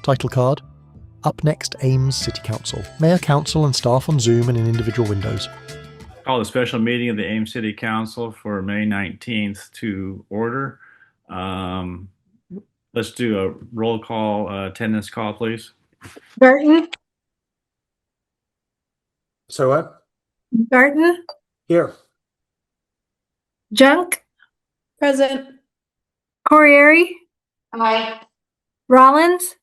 Title card. Up next, Ames City Council. Mayor, council and staff on Zoom and in individual windows. Call the special meeting of the Ames City Council for May 19th to order. Let's do a roll call, attendance call, please. Burton, So what? Garten, Here. Junk, Present. Corriere, Aye. Rollins,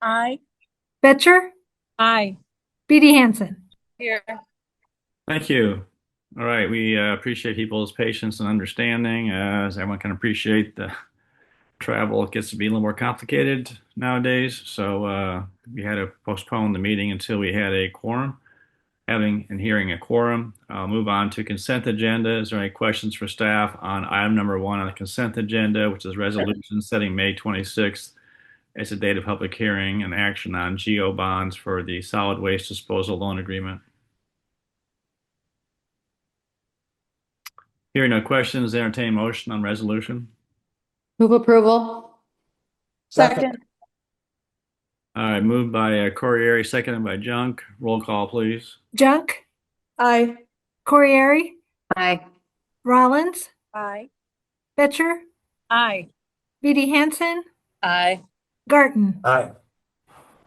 Aye. Betcher, Aye. Beatty Hansen. Here. Thank you. All right, we appreciate people's patience and understanding. As everyone can appreciate, the travel gets to be a little more complicated nowadays. So we had to postpone the meeting until we had a quorum. Having and hearing a quorum, I'll move on to consent agenda. Is there any questions for staff on item number 1 on the consent agenda, which is resolution setting May 26th as the date of public hearing and action on GO bonds for the solid waste disposal loan agreement? Hearing no questions, entertain motion on resolution. Move approval. Second. All right, moved by Corriere, seconded by Junk. Roll call, please. Junk, Aye. Corriere, Aye. Rollins, Aye. Betcher, Aye. Beatty Hansen, Aye. Garten. Aye.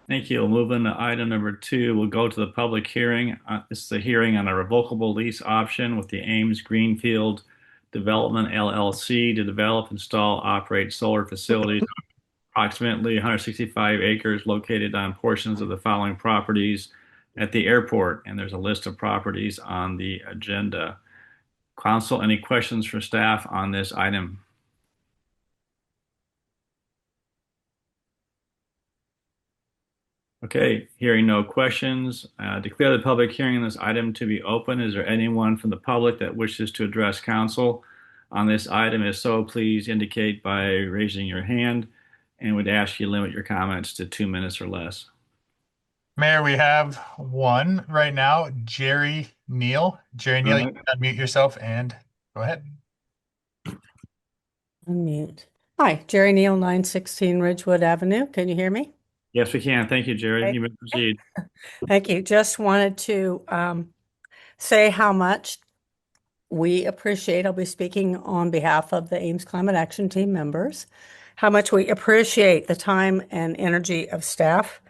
Thank you. We'll move into item number 2. We'll go to the public hearing. This is a hearing on a revocable lease option with the Ames Greenfield Development LLC to develop, install, operate solar facilities approximately 165 acres located on portions of the following properties at the airport. And there's a list of properties on the agenda. Council, any questions for staff on this item? Okay, hearing no questions, declare the public hearing on this item to be open. Is there anyone from the public that wishes to address council on this item? If so, please indicate by raising your hand, and would ask you to limit your comments to 2 minutes or less. Mayor, we have one right now, Jerry Neal. Jerry Neal, you can unmute yourself and go ahead. Unmute. Hi, Jerry Neal, 916 Ridgewood Avenue. Can you hear me? Yes, we can. Thank you, Jerry. Okay. You may proceed. Thank you. Just wanted to say how much we appreciate. I'll be speaking on behalf of the Ames Climate Action Team members. How much we appreciate the time and energy of staff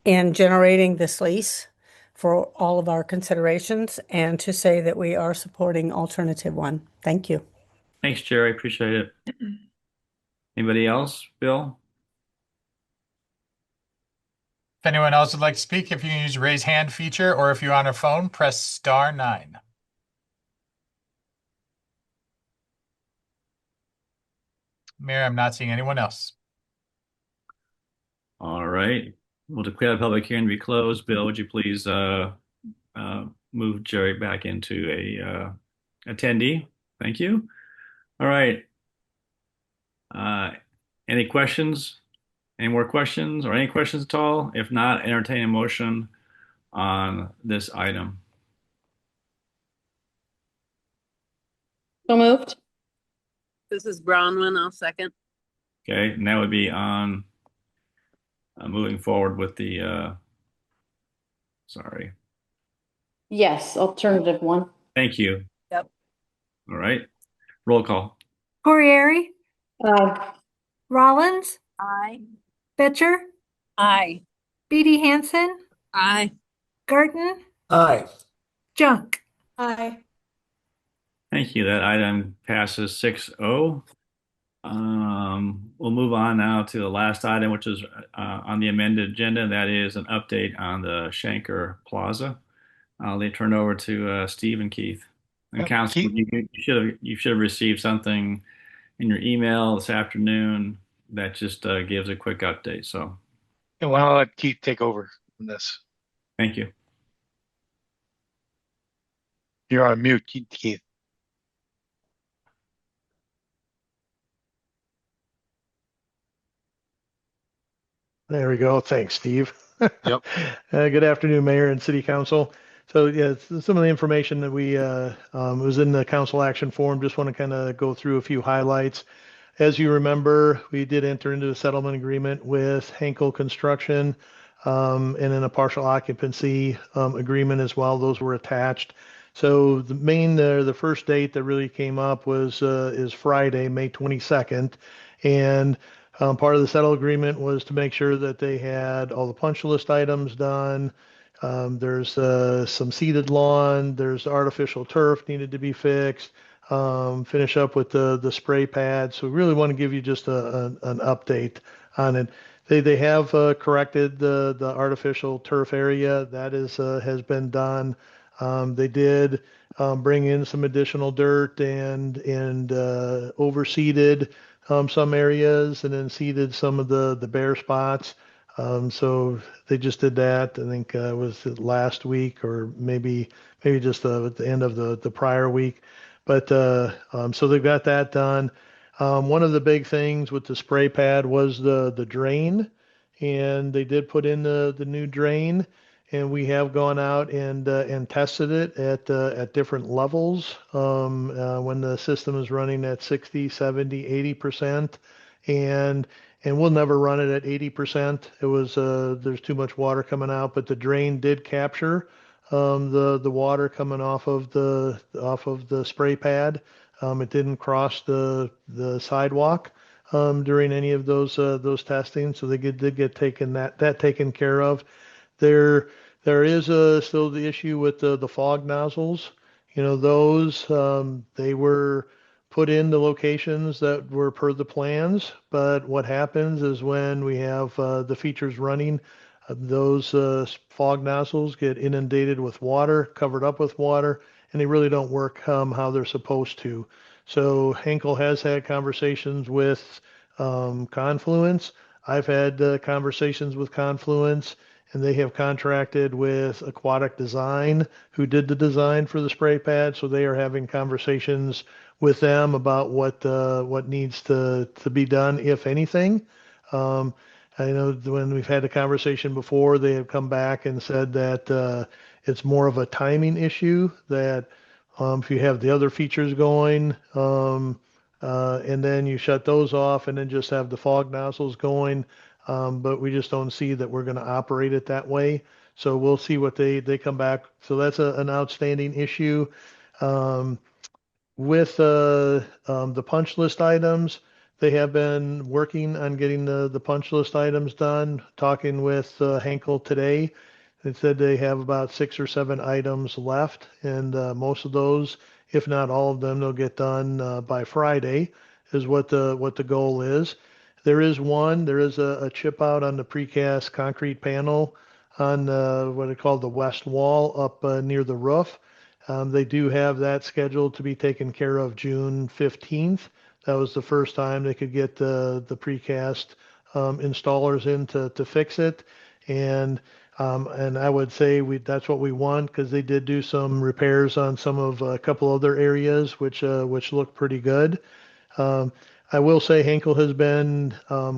in generating this lease for all of our considerations, and to say that we are supporting alternative 1. Thank you. Thanks, Jerry. Appreciate it. Anybody else? Bill? If anyone else would like to speak, if you can use the raise hand feature, or if you're on a phone, press *9. Mayor, I'm not seeing anyone else. All right. We'll declare the public hearing to be closed. Bill, would you please move Jerry back into a attendee? Thank you. All right. Any questions? Any more questions or any questions at all? If not, entertain a motion on this item. So moved. This is Bronwyn. I'll second. Okay, and that would be on moving forward with the, sorry. Yes, alternative 1. Thank you. Yep. All right. Roll call. Corriere, Aye. Rollins, Aye. Betcher, Aye. Beatty Hansen, Aye. Garten, Aye. Junk. Aye. Thank you. That item passes 6-0. We'll move on now to the last item, which is on the amended agenda. That is an update on the Schainker Plaza. I'll turn it over to Steve and Keith. And Council, you should have received something in your email this afternoon that just gives a quick update. So, and why don't I let Keith take over from this? Thank you. You're on mute, Keith. There we go. Thanks, Steve. Yep. Good afternoon, Mayor and City Council. So yeah, some of the information that we was in the council action form. Just want to kind of go through a few highlights. as you remember, we did enter into a settlement agreement with Henkel Construction, and then a partial occupancy agreement as well. Those were attached. So the first date that really came up is Friday, May 22nd, and part of the settle agreement was to make sure that they had all the punch list items done. There's some seeded lawn. There's artificial turf needed to be fixed. Finish up with the spray pad. So we really want to give you just an update on it. They have corrected the artificial turf area. That has been done. They did bring in some additional dirt and overseeded some areas and then seeded some of the bare spots. So they just did that. I think it was last week or maybe just at the end of the prior week. But so they've got that done. One of the big things with the spray pad was the drain, and they did put in the new drain, and we have gone out and tested it at different levels when the system is running at 60, 70, 80%, and we'll never run it at 80%. It was there's too much water coming out, but the drain did capture the water coming off of the spray pad. It didn't cross the sidewalk during any of those testing, so they did get that taken care of. There is still the issue with the fog nozzles. Those they were put in the locations that were per the plans, but what happens is when we have the features running, those fog nozzles get inundated with water, covered up with water, and they really don't work how they're supposed to. So Henkel has had conversations with Confluence. I've had conversations with Confluence, and they have contracted with Aquatic Design, who did the design for the spray pad. So they are having conversations with them about what needs to be done, if anything. I know when we've had a conversation before, they have come back and said that it's more of a timing issue, that if you have the other features going and then you shut those off and then just have the fog nozzles going, but we just don't see that we're going to operate it that way. So we'll see what they come back. So that's an outstanding issue. With the punch list items, they have been working on getting the punch list items done. Talking with Henkel today, they said they have about 6 or 7 items left, and most of those, if not all of them, they'll get done by Friday, is what the goal is. There is a chip out on the precast concrete panel on what they call the west wall up near the roof. They do have that scheduled to be taken care of June 15th. That was the first time they could get the precast installers in to fix it. And I would say that's what we want, because they did do some repairs on some of a couple other areas, which look pretty good. I will say Henkel has been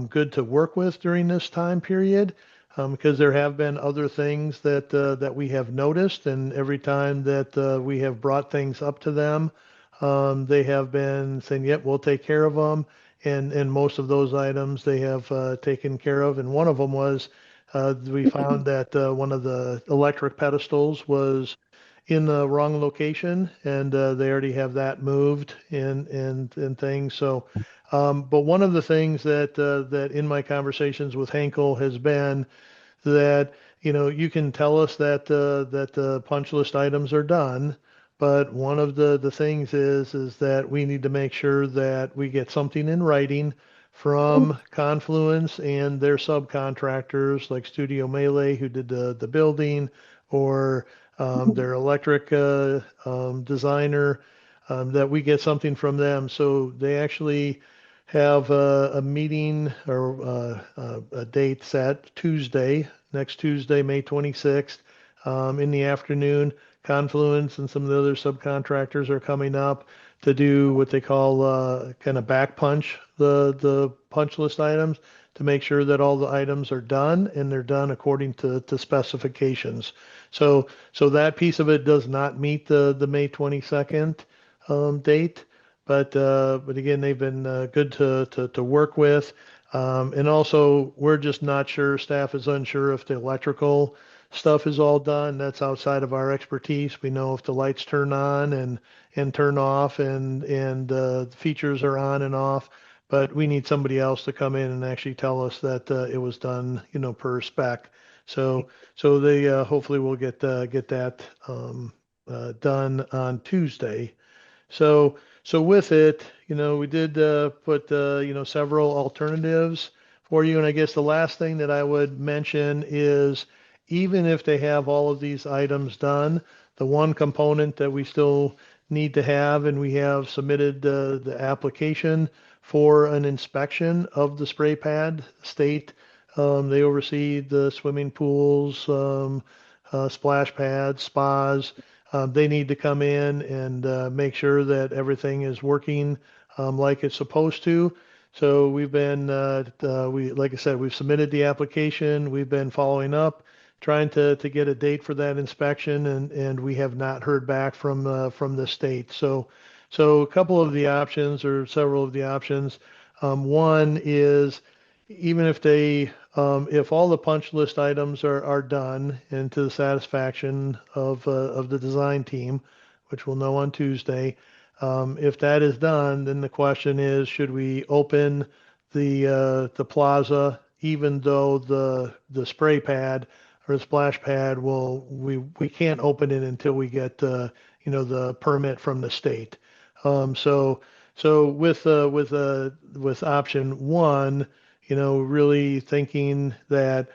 good to work with during this time period, because there have been other things that we have noticed, and every time that we have brought things up to them, they have been saying, "Yep, we'll take care of them." And most of those items they have taken care of. And one of them was we found that one of the electric pedestals was in the wrong location, and they already have that moved and things. So, but one of the things that in my conversations with Henkel has been that you can tell us that the punch list items are done, but one of the things is that we need to make sure that we get something in writing from Confluence and their subcontractors like Studio Melee, who did the building, or their electric designer, that we get something from them. So they actually have a meeting or a date set next Tuesday, May 26th, in the afternoon. Confluence and some of the other subcontractors are coming up to do what they call kind of back punch the punch list items, to make sure that all the items are done and they're done according to specifications. So that piece of it does not meet the May 22nd date, but again, they've been good to work with. And also, we're just not sure, staff is unsure if the electrical stuff is all done. That's outside of our expertise. We know if the lights turn on and turn off and the features are on and off, but we need somebody else to come in and actually tell us that it was done, per spec. So they hopefully will get that done on Tuesday. So with it, we did put several alternatives for you, and I guess the last thing that I would mention is even if they have all of these items done, the one component that we still need to have, and we have submitted the application for an inspection of the spray pad. State, they oversee the swimming pools, splash pads, spas. They need to come in and make sure that everything is working like it's supposed to. So we've been, like I said, we've submitted the application. We've been following up, trying to get a date for that inspection, and we have not heard back from the state. So a couple of the options, or several of the options. One is, even if if all the punch list items are done and to the satisfaction of the design team, which we'll know on Tuesday, if that is done, then the question is, should we open the plaza, even though the spray pad or the splash pad we can't open it until we get the permit from the state. So with option one, really thinking that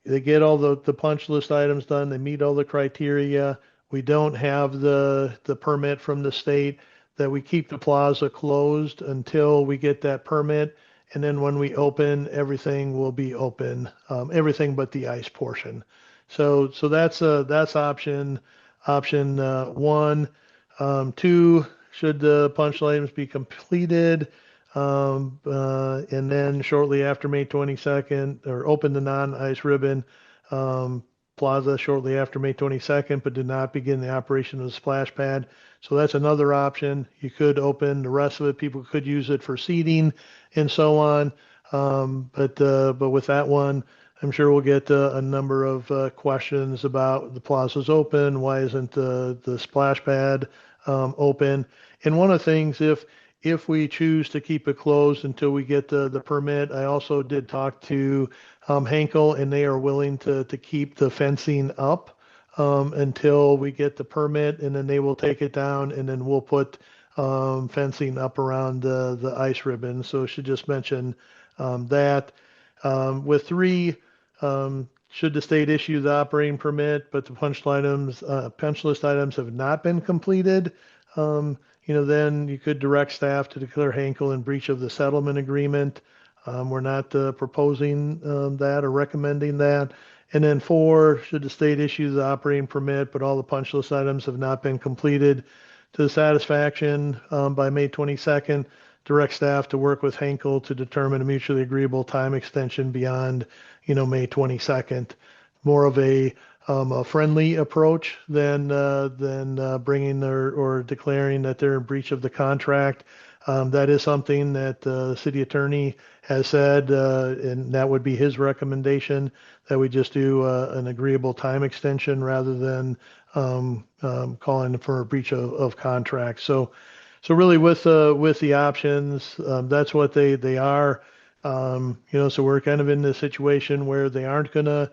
they get all the punch list items done, they meet all the criteria. We don't have the permit from the state, that we keep the plaza closed until we get that permit. And then when we open, everything will be open, everything but the ice portion. So that's option one. Two, should the punch items be completed, and then shortly after May 22nd, or open the non-ice ribbon plaza shortly after May 22nd, but do not begin the operation of the splash pad. So that's another option. You could open the rest of it. People could use it for seating and so on. But with that one, I'm sure we'll get a number of questions about the plaza's open. Why isn't the splash pad open? And one of the things, if we choose to keep it closed until we get the permit, I also did talk to Henkel, and they are willing to keep the fencing up until we get the permit, and then they will take it down, and then we'll put fencing up around the ice ribbon. So I should just mention that. With three, should the state issue the operating permit, but the punch list items have not been completed, then you could direct staff to declare Henkel in breach of the settlement agreement. We're not proposing that or recommending that. And then four, should the state issue the operating permit, but all the punch list items have not been completed to the satisfaction by May 22nd, direct staff to work with Henkel to determine a mutually agreeable time extension beyond, May 22nd. More of a friendly approach than bringing or declaring that they're in breach of the contract. That is something that the city attorney has said, and that would be his recommendation, that we just do an agreeable time extension rather than calling for a breach of contract. So really with the options, that's what they are. So we're kind of in this situation where they aren't going to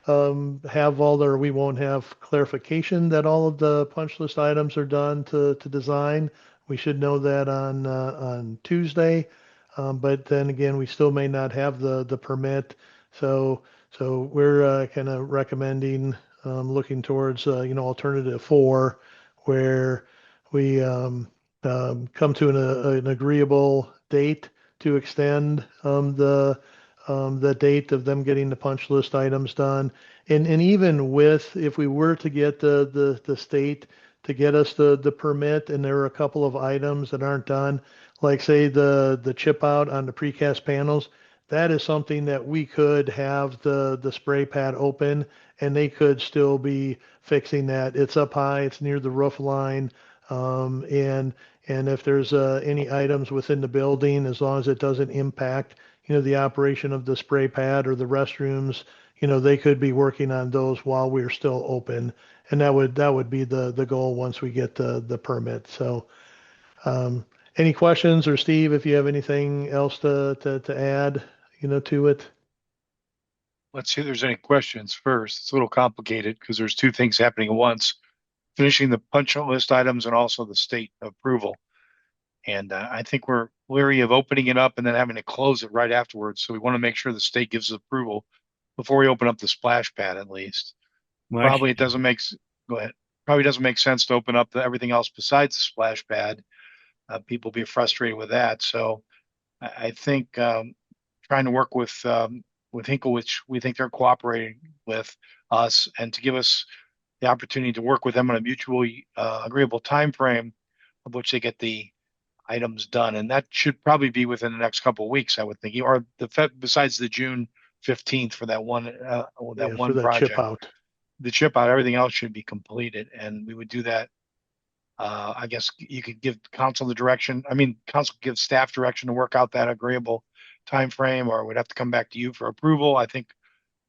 we won't have clarification that all of the punch list items are done to design. We should know that on Tuesday, but then again, we still may not have the permit. So we're kind of recommending looking towards alternative four, where we come to an agreeable date to extend the date of them getting the punch list items done. And even if we were to get the state to get us the permit, and there are a couple of items that aren't done, like say the chip out on the precast panels, that is something that we could have the spray pad open, and they could still be fixing that. It's up high, it's near the roof line, and And if there's any items within the building, as long as it doesn't impact, the operation of the spray pad or the restrooms, they could be working on those while we're still open. And that would be the goal once we get the permit. So, any questions, or Steve, if you have anything else to add, to it? Let's see if there's any questions first. It's a little complicated because there's two things happening at once, finishing the punch list items and also the state approval. And I think we're leery of opening it up and then having to close it right afterwards. So we want to make sure the state gives approval before we open up the splash pad, at least. Well, Probably it actually, doesn't make, go ahead. Probably doesn't make sense to open up everything else besides the splash pad. People be frustrated with that. So I think trying to work with Hinkle, which we think they're cooperating with us, and to give us the opportunity to work with them on a mutually agreeable time frame of which they get the items done, and that should probably be within the next couple of weeks, I would think, or besides the June 15th for that one Yeah, for that chip project. out. The chip out, everything else should be completed, and we would do that. I guess you could give council the direction. I mean, council gives staff direction to work out that agreeable time frame, or we'd have to come back to you for approval. I think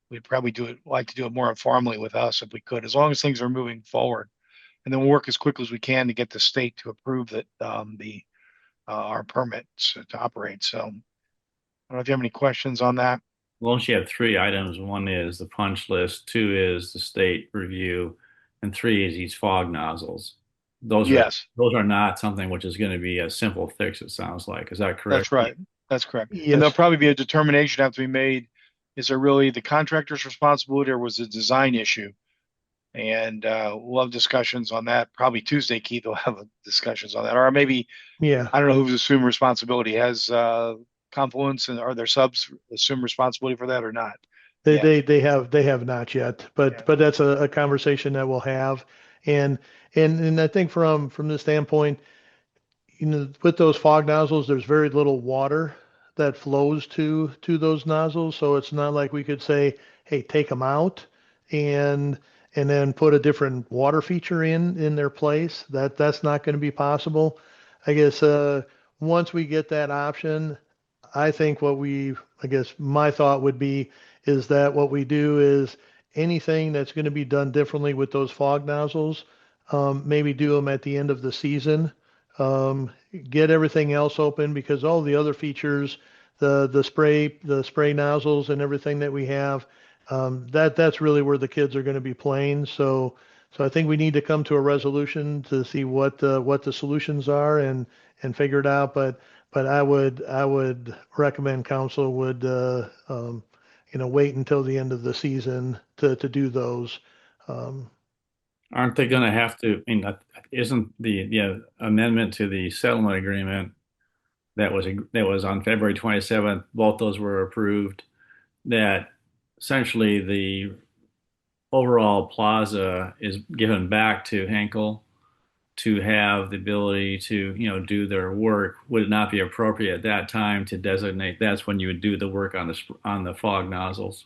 we'd probably like to do it more informally with us if we could, as long as things are moving forward. And then we'll work as quickly as we can to get the state to approve that our permits to operate. So I don't know if you have any questions on that. well, she had three items. One is the punch list, two is the state review, and three is these fog nozzles. Yes, Those are not something which is going to be a simple fix, it sounds like. Is that correct? that's right. That's correct. Yes. And there'll probably be a determination have to be made. Is there really the contractor's responsibility or was it a design issue? And we'll have discussions on that. Probably Tuesday, Keith will have discussions on that. Or maybe, Yeah. I don't know who's assumed responsibility. Has Confluence and are their subs assume responsibility for that or not? They have not yet, but that's a conversation that we'll have. And I think from the standpoint, with those fog nozzles, there's very little water that flows to those nozzles. So it's not like we could say, hey, take them out and then put a different water feature in their place. That's not going to be possible. I guess once we get that option, I think I guess my thought would be is that what we do is anything that's going to be done differently with those fog nozzles, maybe do them at the end of the season. Get everything else open because all the other features, the spray nozzles and everything that we have, that's really where the kids are going to be playing. So I think we need to come to a resolution to see what the solutions are and figure it out. But I would recommend council would wait until the end of the season to do those. Aren't they going to have to? I mean, isn't the amendment to the settlement agreement that was on February 27th? Both those were approved. That essentially the overall plaza is given back to Henkel to have the ability to do their work. Would it not be appropriate at that time to designate that's when you would do the work on the fog nozzles?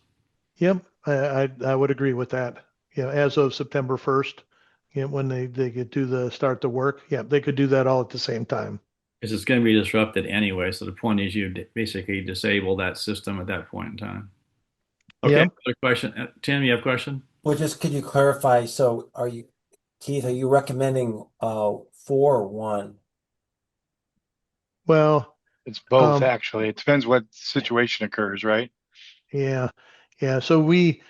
Yep, I would agree with that. As of September 1st, when they could start the work, yeah, they could do that all at the same time. Because it's going to be disrupted anyway. So the point is you basically disable that system at that point in time. Okay, Yep. other question. Tim, you have a question? Well, just could you clarify? So Keith, are you recommending 4 or 1? Well, It's both, actually. It depends what situation occurs, right? yeah. So we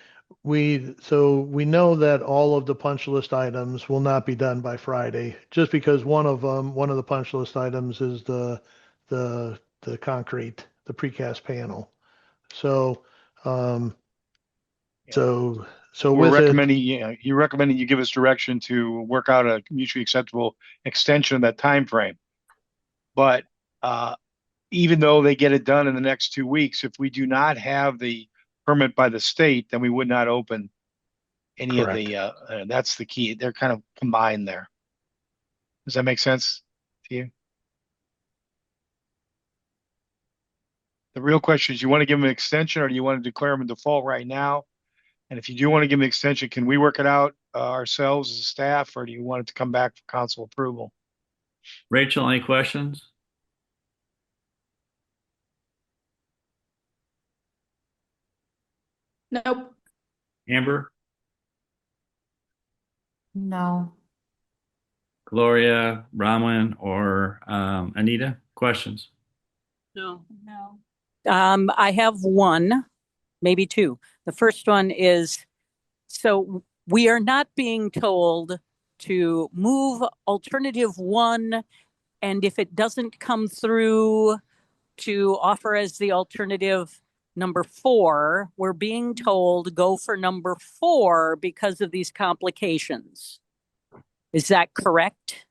know that all of the punch list items will not be done by Friday, just because one of the punch list items is the concrete, the precast panel. So We're with recommending, you're recommending you give us direction to work out a mutually acceptable extension of that time frame. But even though they get it done in the next 2 weeks, if we do not have the permit by the state, then we would not open any of the. That's the key. They're kind of combined there. Does that make sense to you? The real question is, you want to give them an extension, or do you want to declare them in default right now? And if you do want to give them an extension, can we work it out ourselves as a staff, or do you want it to come back for council approval? Rachel, any questions? Nope. Amber, No. Gloria, Bronwyn, or Anita? Questions? No. No. I have one, maybe two. The first one is, so we are not being told to move alternative one, and if it doesn't come through, to offer as the alternative number 4. We're being told go for number 4 because of these complications. Is that correct?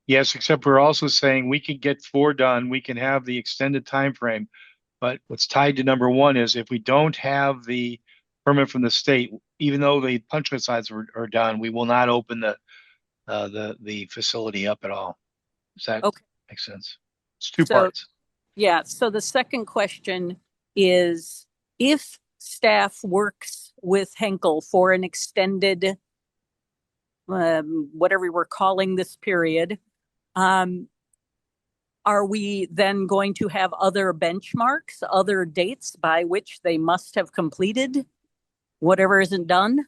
Yes, except we're also saying we can get 4 done. We can have the extended time frame. But what's tied to number 1 is if we don't have the permit from the state, even though the punch list sides are done, we will not open the facility up at all. Does that Okay. make sense? It's two So, parts. yeah. So the second question is, if staff works with Henkel for an extended, whatever we're calling this period, are we then going to have other benchmarks, other dates by which they must have completed whatever isn't done?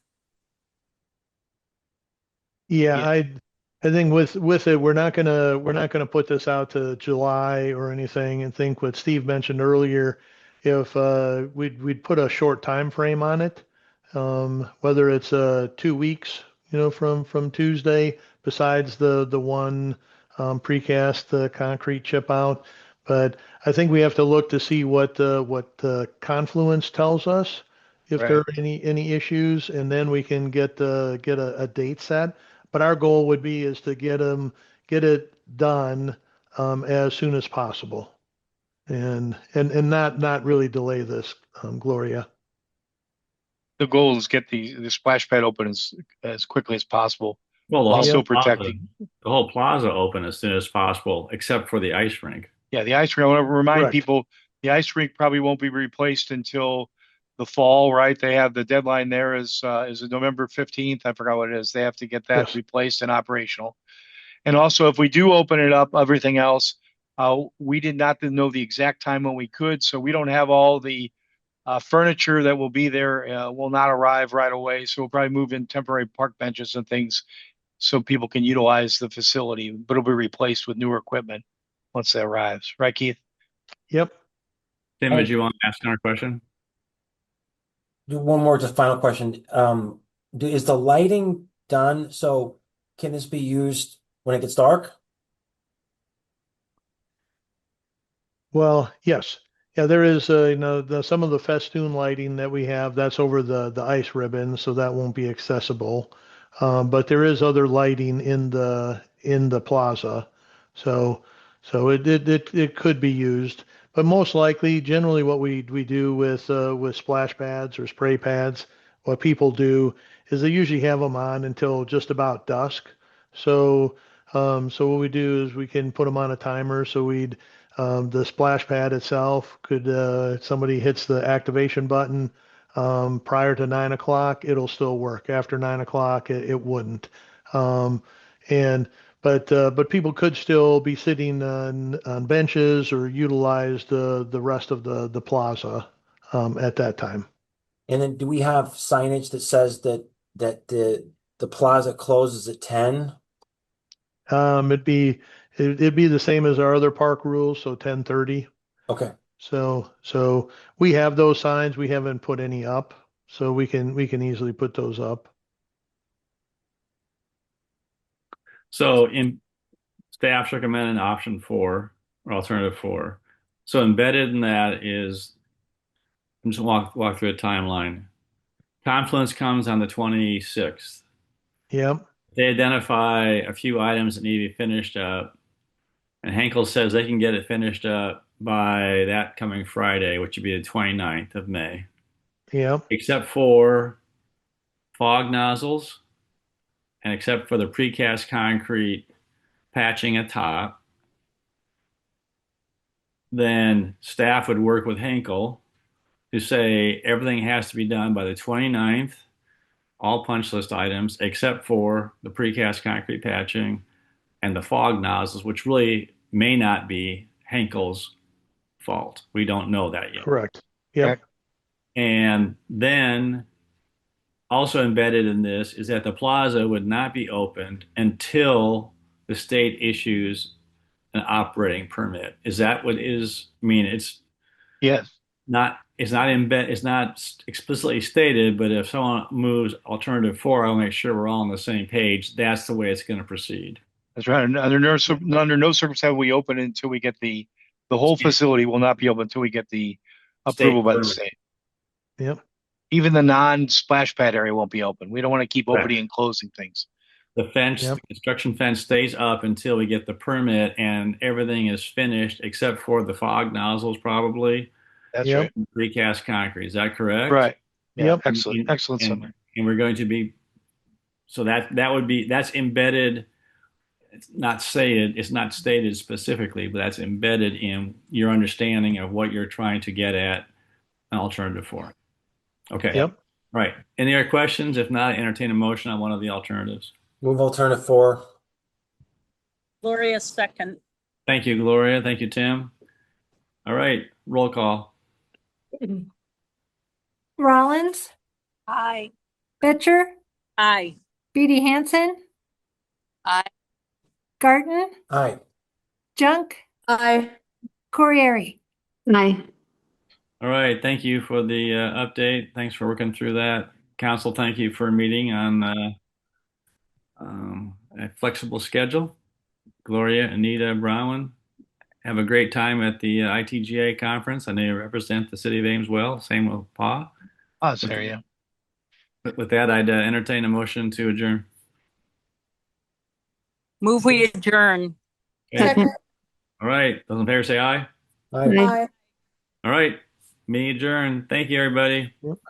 Yeah, I think with it, we're not gonna put this out to July or anything. And think what Steve mentioned earlier, if we'd put a short time frame on it, whether it's 2 weeks, from Tuesday, besides the one precast concrete chip out. But I think we have to look to see what Confluence tells us if there Right. are any issues, and then we can get a date set. But our goal would be is to get it done as soon as possible, and not really delay this, Gloria. The goal is get the splash pad open as quickly as possible Well, while still plaza, protecting. the whole plaza open as soon as possible, except for the ice rink. Yeah, the ice rink, I want to remind Correct. people, the ice rink probably won't be replaced until the fall, right? They have the deadline there is it November 15th? I forgot what it is. They have to get that Yes. replaced and operational. And also, if we do open it up, everything else, we did not know the exact time when we could, so we don't have all the furniture that will be there will not arrive right away. So we'll probably move in temporary park benches and things so people can utilize the facility, but it'll be replaced with newer equipment once that arrives. Right, Keith? Yep. Tim, did you want to ask another question? Do one more, just final question. Is the lighting done? So can this be used when it gets dark? Well, yes. Yeah, there is, some of the festoon lighting that we have, that's over the ice ribbon, so that won't be accessible. But there is other lighting in the plaza, so it could be used. But most likely, generally, what we do with splash pads or spray pads, what people do is they usually have them on until just about dusk. So what we do is we can put them on a timer. So the splash pad itself could, somebody hits the activation button prior to 9 o'clock, it'll still work. After 9 o'clock, it wouldn't. Um, and but people could still be sitting on benches or utilize the rest of the plaza at that time. And then do we have signage that says that the plaza closes at 10? It'd be the same as our other park rules, so 10:30. Okay. So we have those signs. We haven't put any up, so we can easily put those up. So in staff's recommended option 4 or alternative 4. So embedded in that is, I'm just walk through a timeline. Confluence comes on the 26th. Yep. They identify a few items that need to be finished up, and Henkel says they can get it finished up by that coming Friday, which would be the 29th of May, Yep. except for fog nozzles and except for the precast concrete patching atop. Then staff would work with Henkel to say everything has to be done by the 29th, all punch list items except for the precast concrete patching and the fog nozzles, which really may not be Henkel's fault. We don't know that yet. Correct. Yep. And then also embedded in this is that the plaza would not be opened until the state issues an operating permit. Is that what is? I mean, it's Yes. it's not explicitly stated, but if someone moves alternative 4, I'll make sure we're all on the same page. That's the way it's going to proceed. That's right. Under no circumstance will we open until we get the whole facility will not be open until we get the approval by the permit. state. Yep. Even the non-splash pad area won't be open. We don't want to keep Right. opening and closing things. The fence, Yep. the construction fence stays up until we get the permit and everything is finished except for the fog nozzles, probably. That's Yep. right. Precast concrete. Is that correct? Right. Yeah. Yep. Excellent. Excellent summary. And we're going to be, so that's embedded. It's not stated specifically, but that's embedded in your understanding of what you're trying to get at an alternative for. Okay. Yep. Right. Any other questions? If not, entertain a motion on one of the alternatives. Move alternative 4. Gloria, second. Thank you, Gloria. Thank you, Tim. All right. Roll call. Rollins, Aye. Betcher, Aye. Beatty Hansen, Aye. Garten, Aye. Junk, Aye. Corriere. Aye. All right. Thank you for the update. Thanks for working through that. Council, thank you for meeting on a flexible schedule. Gloria, Anita, Brown, have a great time at the ITGA conference. I know you represent the City of Ames well. Same with Pa. Area. With that, I'd entertain a motion to adjourn. Move we adjourn. Okay. All right. Those in favor say aye. Aye. Aye. All right. Meeting adjourned. Thank you, everybody.